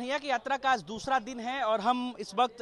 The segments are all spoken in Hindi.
कन्हैया की यात्रा का आज दूसरा दिन है और हम इस वक्त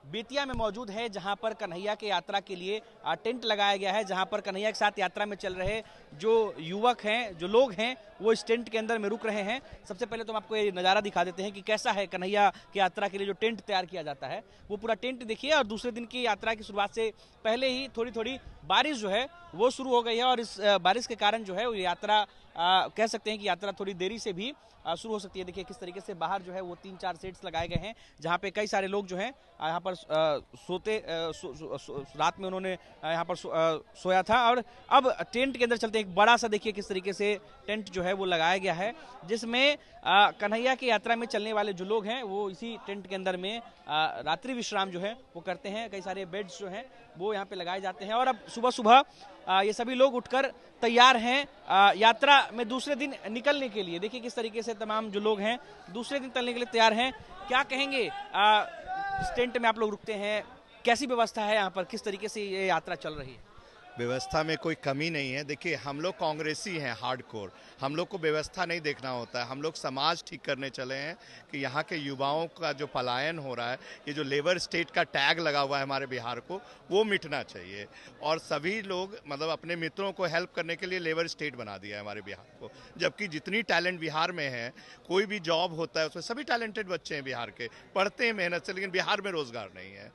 बेतिया में मौजूद है, जहां पर कन्हैया की यात्रा के लिए टेंट लगाया गया है, जहां पर कन्हैया के साथ यात्रा में चल रहे जो युवक हैं, जो लोग हैं, वो इस टेंट के अंदर में रुक रहे हैं। सबसे पहले तो हम आपको ये नज़ारा दिखा देते हैं कि कैसा है कन्हैया की यात्रा के लिए जो टेंट तैयार किया जाता है, वो पूरा टेंट देखिए। और दूसरे दिन की यात्रा की शुरुआत से पहले ही थोड़ी थोड़ी बारिश जो है वो शुरू हो गई है और इस बारिश के कारण जो है वो यात्रा कह सकते हैं कि यात्रा थोड़ी देरी से भी शुरू हो सकती है। देखिए किस तरीके से बाहर जो है वो 3-4 सेट्स लगाए गए हैं, जहां पे कई सारे लोग जो हैं यहाँ पर सोते रात में उन्होंने यहाँ पर सोया था। और अब टेंट के अंदर चलते हैं। एक बड़ा सा देखिए किस तरीके से टेंट जो है वो लगाया गया है, जिसमें कन्हैया की यात्रा में चलने वाले जो लोग हैं वो इसी टेंट के अंदर में रात्रि विश्राम जो है वो करते हैं। कई सारे बेड्स जो हैं वो यहाँ पे लगाए जाते हैं और अब सुबह सुबह ये सभी लोग उठकर तैयार हैं यात्रा में दूसरे दिन निकलने के लिए। देखिए किस तरीके से तमाम जो लोग हैं दूसरे दिन चलने के लिए तैयार हैं। क्या कहेंगे, इस टेंट में आप लोग रुकते हैं, कैसी व्यवस्था है यहाँ पर, किस तरीके से ये यात्रा चल रही है? व्यवस्था में कोई कमी नहीं है। देखिए हम लोग कांग्रेसी हैं हार्डकोर, हम लोग को व्यवस्था नहीं देखना होता है। हम लोग समाज ठीक करने चले हैं कि यहाँ के युवाओं का जो पलायन हो रहा है, ये जो लेबर स्टेट का टैग लगा हुआ है हमारे बिहार को, वो मिटना चाहिए। और सभी लोग मतलब अपने मित्रों को हेल्प करने के लिए लेबर स्टेट बना दिया है हमारे बिहार को, जबकि जितनी टैलेंट बिहार में है, कोई भी जॉब होता है उसमें सभी टैलेंटेड बच्चे हैं बिहार के, पढ़ते हैं मेहनत से, लेकिन बिहार में रोजगार नहीं है।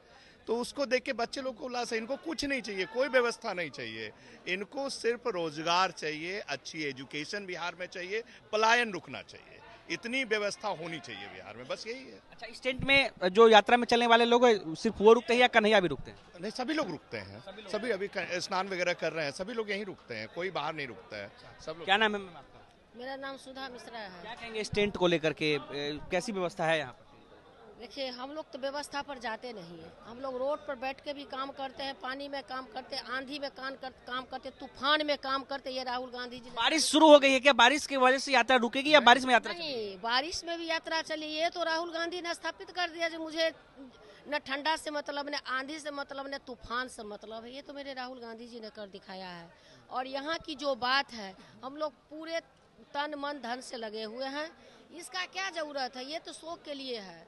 तो उसको देख के बच्चे लोग को उल्लास है। इनको कुछ नहीं चाहिए, कोई व्यवस्था नहीं चाहिए, इनको सिर्फ रोजगार चाहिए, अच्छी एजुकेशन बिहार में चाहिए, पलायन रुकना चाहिए, इतनी व्यवस्था होनी चाहिए बिहार में, बस यही है। अच्छा, इस टेंट में जो यात्रा में चलने वाले लोग हैं सिर्फ वो रुकते हैं या कन्हैया भी रुकते हैं? नहीं, सभी लोग रुकते हैं, सभी अभी स्नान वगैरह कर रहे हैं, सभी लोग यहीं रुकते हैं, कोई बाहर नहीं रुकता है, सब लोग। क्या नाम है मैम आपका? मेरा नाम सुधा मिश्रा है। क्या कहेंगे इस टेंट को लेकर के, कैसी व्यवस्था है यहाँ पर? देखिए हम लोग तो व्यवस्था पर जाते नहीं है, हम लोग रोड पर बैठ के भी काम करते हैं, पानी में काम करते हैं, आंधी में काम करते, तूफान में काम करते। ये राहुल गांधी जी बारिश शुरू हो गई है क्या? बारिश की वजह से यात्रा रुकेगी या बारिश में यात्रा नहीं, बारिश में भी यात्रा चली। ये तो राहुल गांधी ने स्थापित कर दिया जो मुझे न ठंडा से मतलब, न आंधी से मतलब, न तूफान से मतलब है। ये तो मेरे राहुल गांधी जी ने कर दिखाया है। और यहाँ की जो बात है, हम लोग पूरे तन मन धन से लगे हुए हैं। इसका क्या जरूरत है? ये तो शौक के लिए है,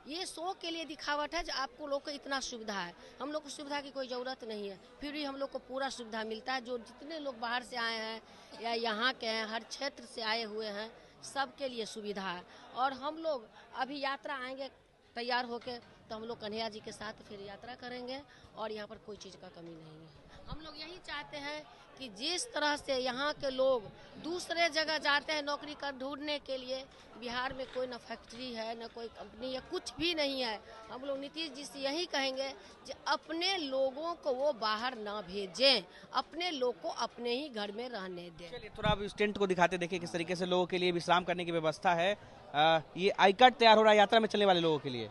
ये शौक के लिए दिखावट है। जो आपको लोग को इतना सुविधा है, हम लोग को सुविधा की कोई ज़रूरत नहीं है, फिर भी हम लोग को पूरा सुविधा मिलता है। जो जितने लोग बाहर से आए हैं या यहाँ के हैं, हर क्षेत्र से आए हुए हैं, सबके लिए सुविधा है। और हम लोग अभी यात्रा आएंगे तैयार होके, तो हम लोग कन्हैया जी के साथ फिर यात्रा करेंगे और यहाँ पर कोई चीज़ का कमी नहीं है। हम लोग यही चाहते हैं कि जिस तरह से यहाँ के लोग दूसरे जगह जाते हैं नौकरी कर ढूंढने के लिए, बिहार में कोई ना फैक्ट्री है, ना कोई कंपनी है, कुछ भी नहीं है। हम लोग नीतीश जी से यही कहेंगे कि अपने लोगों को वो बाहर ना भेजें, अपने लोग को अपने ही घर में रहने दें। चलिए थोड़ा अब इस टेंट को दिखाते, देखिए किस तरीके से लोगों के लिए विश्राम करने की व्यवस्था है। ये आई कार्ड तैयार हो रहा है यात्रा में चलने वाले लोगों के लिए।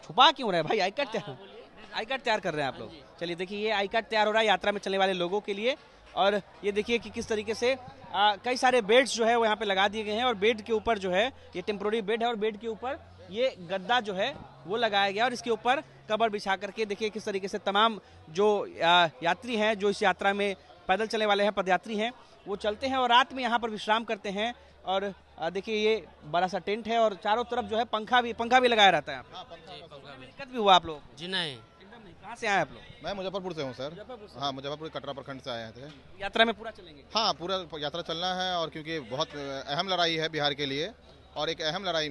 छुपा क्यों रहे भाई? आई कार्ड तैयार कर रहे हैं आप लोग। चलिए देखिए ये आई कार्ड तैयार हो रहा है यात्रा में चलने वाले लोगों के लिए। और ये देखिए कि किस तरीके से कई सारे बेड्स जो है वो यहाँ पे लगा दिए गए हैं और बेड के ऊपर जो है ये टेम्पोररी बेड है और बेड के ऊपर ये गद्दा जो है वो लगाया गया और इसके ऊपर कवर बिछा करके देखिए किस तरीके से तमाम जो यात्री हैं, जो इस यात्रा में पैदल चलने वाले हैं, पदयात्री हैं, वो चलते हैं और रात में यहाँ पर विश्राम करते हैं। और देखिए ये बड़ा सा टेंट है और चारों तरफ जो है पंखा भी लगाया रहता है। दिक्कत भी हुआ आप लोग? जी नहीं। कहाँ से आए आप लोग? मैं मुजफ्फरपुर से हूँ सर। हाँ, मुजफ्फरपुर कटरा प्रखंड से आए थे। यात्रा में पूरा चलेंगे? हाँ, पूरा यात्रा चलना है और क्योंकि बहुत अहम लड़ाई है बिहार के लिए। और एक अहम लड़ाई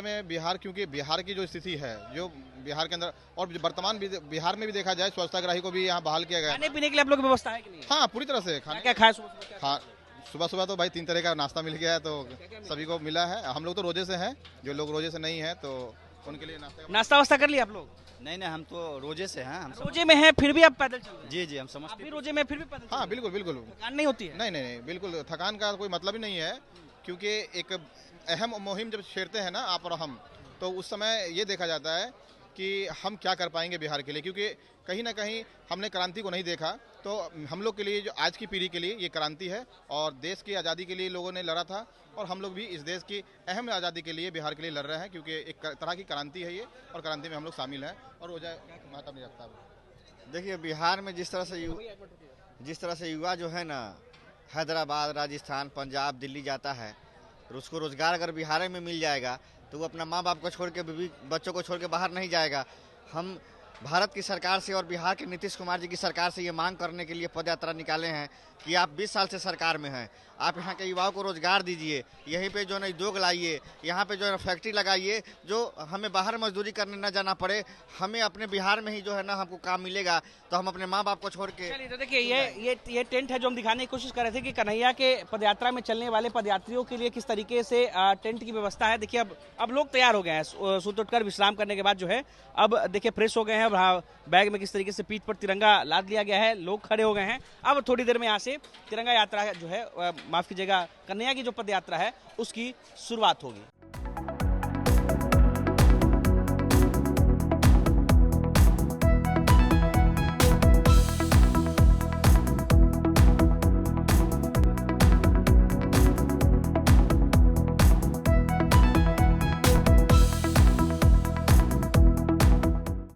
में बिहार, क्योंकि बिहार की जो स्थिति है, जो बिहार के अंदर और वर्तमान बिहार में भी देखा जाए, स्वच्छताग्रही को भी यहाँ बहाल किया गया। खाने पीने के लिए आप लोग व्यवस्था है कि नहीं? हाँ, पूरी तरह से। खाने क्या खाए सुबह? हाँ, सुबह तो भाई 3 तरह का नाश्ता मिल गया है, तो सभी को मिला है। हम लोग तो रोजे से हैं, जो लोग रोजे से नहीं है तो उनके लिए नाश्ता वास्ता कर लिया आप लोग? नहीं, हम तो रोजे से हैं। हम रोजे में हैं फिर भी आप पैदल चल रहे हैं? जी हम समझते हैं। रोजे में फिर भी पैदल? हाँ बिल्कुल। थकान नहीं होती है? नहीं, बिल्कुल थकान का कोई मतलब ही नहीं है, क्योंकि एक अहम मुहिम जब छेड़ते हैं ना आप और हम, तो उस समय ये देखा जाता है कि हम क्या कर पाएंगे बिहार के लिए। क्योंकि कहीं ना कहीं हमने क्रांति को नहीं देखा, तो हम लोग के लिए, जो आज की पीढ़ी के लिए ये क्रांति है और देश की आज़ादी के लिए लोगों ने लड़ा था और हम लोग भी इस देश की अहम आज़ादी के लिए बिहार के लिए लड़ रहे हैं, क्योंकि एक तरह की क्रांति है ये और क्रांति में हम लोग शामिल हैं। और वो जाए माता नहीं रखता। देखिए बिहार में जिस तरह से युवा जो है ना, हैदराबाद, राजस्थान, पंजाब, दिल्ली जाता है, उसको रोजगार अगर बिहार में मिल जाएगा तो वो अपना माँ बाप को छोड़ के, बीवी बच्चों को छोड़ के बाहर नहीं जाएगा। हम भारत की सरकार से और बिहार के नीतीश कुमार जी की सरकार से ये मांग करने के लिए पदयात्रा निकाले हैं कि आप 20 साल से सरकार में हैं, आप यहाँ के युवाओं को रोजगार दीजिए, यहीं पे जो है उद्योग लाइए, यहाँ पे जो है फैक्ट्री लगाइए, जो हमें बाहर मजदूरी करने न जाना पड़े, हमें अपने बिहार में ही जो है ना हमको काम मिलेगा, तो हम अपने माँ बाप को छोड़ के। चलिए, तो देखिए ये टेंट है जो हम दिखाने की कोशिश कर रहे थे कि कन्हैया के पदयात्रा में चलने वाले पदयात्रियों के लिए किस तरीके से टेंट की व्यवस्था है। देखिए अब लोग तैयार हो गए हैं, सुत उठकर विश्राम करने के बाद जो है अब देखिए फ्रेश हो गए हैं। अब बैग में किस तरीके से पीठ पर तिरंगा लाद लिया गया है, लोग खड़े हो गए हैं। अब थोड़ी देर में यहाँ से तिरंगा यात्रा जो है, माफ कीजिएगा, कन्हैया की जो पद यात्रा है उसकी शुरुआत होगी।